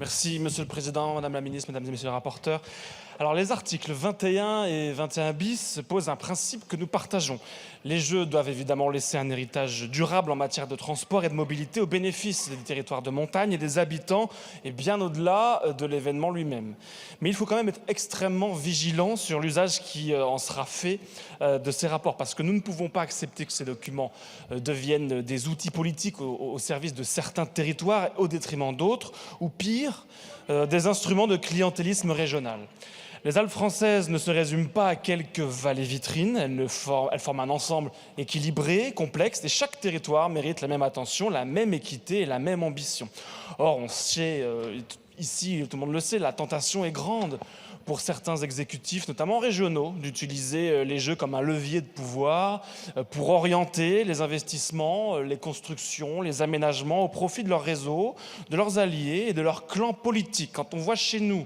Merci, Monsieur le Président, Madame la Ministre, Mesdames et Messieurs les rapporteurs. Alors, les articles 21 et 21 bis posent un principe que nous partageons. Les Jeux doivent évidemment laisser un héritage durable en matière de transport et de mobilité au bénéfice des territoires de montagne et des habitants, et bien au-delà de l'événement lui-même. Mais il faut quand même être extrêmement vigilant sur l'usage qui en sera fait de ces rapports, parce que nous ne pouvons pas accepter que ces documents deviennent des outils politiques au service de certains territoires au détriment d'autres, ou pire, des instruments de clientélisme régional. Les Alpes françaises ne se résument pas à quelques vallées vitrines, elles forment un ensemble équilibré, complexe, et chaque territoire mérite la même attention, la même équité et la même ambition. Or, on sait, ici, tout le monde le sait, la tentation est grande pour certains exécutifs, notamment régionaux, d'utiliser les Jeux comme un levier de pouvoir pour orienter les investissements, les constructions, les aménagements au profit de leur réseau, de leurs alliés et de leurs clans politiques. Quand on voit chez nous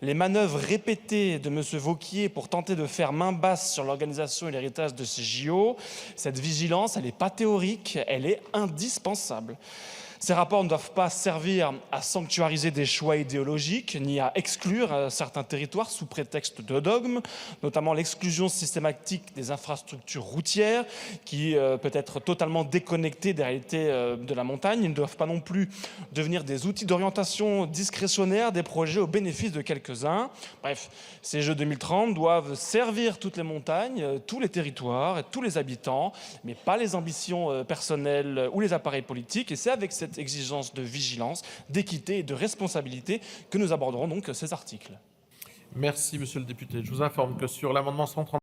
les manœuvres répétées de M. Wauquiez pour tenter de faire main basse sur l'organisation et l'héritage de ces JO, cette vigilance, elle n'est pas théorique, elle est indispensable. Ces rapports ne doivent pas servir à sanctuariser des choix idéologiques, ni à exclure certains territoires sous prétexte de dogmes, notamment l'exclusion systématique des infrastructures routières, qui peut être totalement déconnectées des réalités de la montagne. Ils ne doivent pas non plus devenir des outils d'orientation discrétionnaire des projets au bénéfice de quelques-uns. Bref, ces Jeux 2030 doivent servir toutes les montagnes, tous les territoires et tous les habitants, mais pas les ambitions personnelles ou les appareils politiques. Et c'est avec cette exigence de vigilance, d'équité et de responsabilité que nous aborderons donc ces articles. Merci, monsieur le député. Je vous informe que sur l'amendement 130,